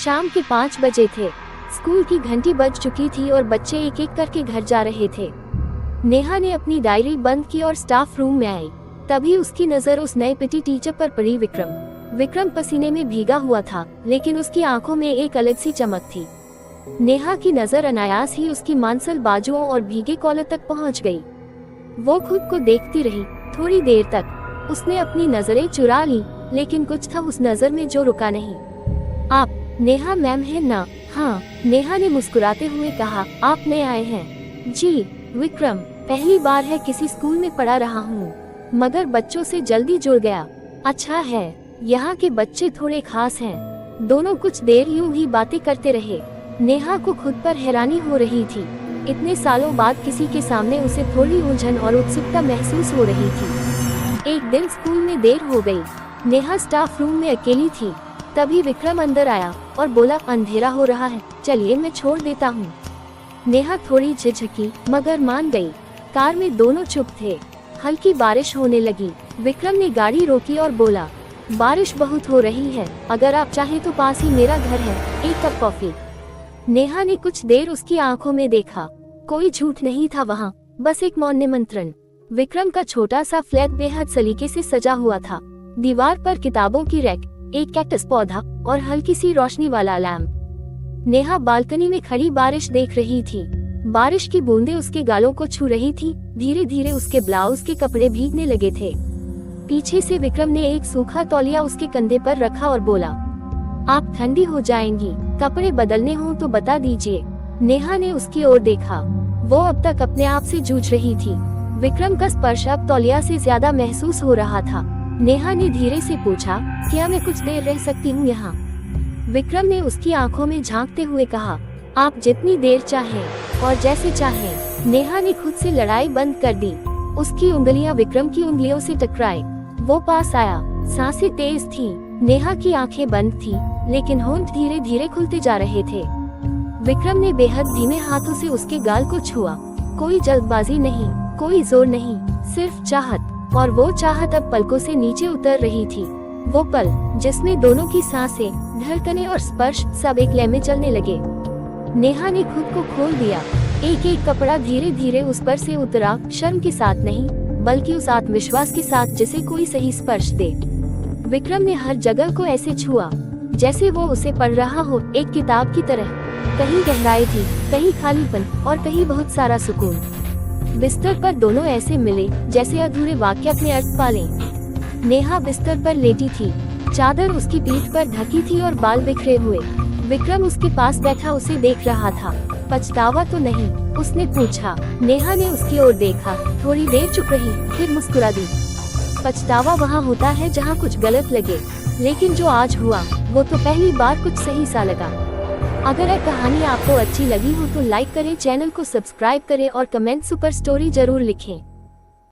शाम के 5 बजे थे। स्कूल की घंटी बज चुकी थी और बच्चे एक एक करके घर जा रहे थे। नेहा ने अपनी डायरी बंद की और स्टाफ रूम में आई। तभी उसकी नजर उस नए पिटी टीचर पर पड़ी, विक्रम पसीने में भीगा हुआ था, लेकिन उसकी आंखों में एक अलग सी चमक थी। नेहा की नजर अनायास ही उसकी मांसल बाजुओं और भीगे कॉलर तक पहुंच गई। वो खुद को देखती रही थोड़ी देर तक। उसने अपनी नजरें चुरा ली, लेकिन कुछ था उस नजर में जो रुका नहीं। आप नेहा मैम है ना? हाँ, नेहा ने मुस्कुराते हुए कहा। आप नए आए हैं? जी विक्रम, पहली बार है किसी स्कूल में पढ़ा रहा हूँ, मगर बच्चों से जल्दी जुड़ गया। अच्छा है, यहाँ के बच्चे थोड़े खास हैं। दोनों कुछ देर यूं ही बातें करते रहे। नेहा को खुद पर हैरानी हो रही थी। इतने सालों बाद किसी के सामने उसे थोड़ी उलझन और उत्सुकता महसूस हो रही थी। एक दिन स्कूल में देर हो गई। नेहा स्टाफ रूम में अकेली थी। तभी विक्रम अंदर आया और बोला, अंधेरा हो रहा है, चलिए मैं छोड़ देता हूँ। नेहा थोड़ी झिझकी मगर मान गई। कार में दोनों चुप थे। हल्की बारिश होने लगी। विक्रम ने गाड़ी रोकी और बोला, बारिश बहुत हो रही है, अगर आप चाहे तो पास ही मेरा घर है, एक कप कॉफी। नेहा ने कुछ देर उसकी आंखों में देखा। कोई झूठ नहीं था वहाँ, बस एक मौन निमंत्रण। विक्रम का छोटा सा फ्लैट बेहद सलीके से सजा हुआ था। दीवार पर किताबों की रैक, एक कैक्टस पौधा और हल्की सी रोशनी वाला लैम्प। नेहा बालकनी में खड़ी बारिश देख रही थी। बारिश की बूंदें उसके गालों को छू रही थी। धीरे धीरे उसके ब्लाउज के कपड़े भीगने लगे थे। पीछे से विक्रम ने एक सूखा तौलिया उसके कंधे पर रखा और बोला, आप ठंडी हो जाएंगी, कपड़े बदलने हो तो बता दीजिए। नेहा ने उसकी ओर देखा। वो अब तक अपने आप से जूझ रही थी। विक्रम का स्पर्श अब तौलिया से ज्यादा महसूस हो रहा था। नेहा ने धीरे से पूछा, क्या मैं कुछ देर रह सकती हूँ यहाँ? विक्रम ने उसकी आंखों में झांकते हुए कहा, आप जितनी देर चाहें और जैसे चाहें। नेहा ने खुद से लड़ाई बंद कर दी। उसकी उंगलियां विक्रम की उंगलियों से टकराई। वो पास आया। सांसें तेज थीं। नेहा की आंखें बंद थीं, लेकिन होंठ धीरे धीरे खुलते जा रहे थे। विक्रम ने बेहद धीमे हाथों से उसके गाल को छुआ। कोई जल्दबाजी नहीं, कोई जोर नहीं, सिर्फ चाहत। और वो चाहत अब पलकों से नीचे उतर रही थी। वो पल जिसमें दोनों की सांसें, धड़कनें और स्पर्श सब एक लय में चलने लगे। नेहा ने खुद को खोल दिया। एक एक कपड़ा धीरे धीरे उस पर से उतरा, शर्म के साथ नहीं, बल्कि उस आत्मविश्वास के साथ जिसे कोई सही स्पर्श दे। विक्रम ने हर जगह को ऐसे छुआ जैसे वो उसे पढ़ रहा हो, एक किताब की तरह। कहीं गहराई थी, कहीं खालीपन और कहीं बहुत सारा सुकून। बिस्तर पर दोनों ऐसे मिले जैसे अधूरे वाक्य अपने अर्थ पालें। नेहा बिस्तर पर लेटी थी। चादर उसकी पीठ पर ढकी थी और बाल बिखरे हुए। विक्रम उसके पास बैठा उसे देख रहा था। पछतावा तो नहीं? उसने पूछा। नेहा ने उसकी ओर देखा। थोड़ी देर चुप रही, फिर मुस्कुरा दी। पछतावा वहाँ होता है जहाँ कुछ गलत लगे, लेकिन जो आज हुआ वो तो पहली बार कुछ सही सा लगा। अगर यह कहानी आपको अच्छी लगी हो तो लाइक करें, चैनल को सब्सक्राइब करें और कमेंट सुपर स्टोरी जरूर लिखें।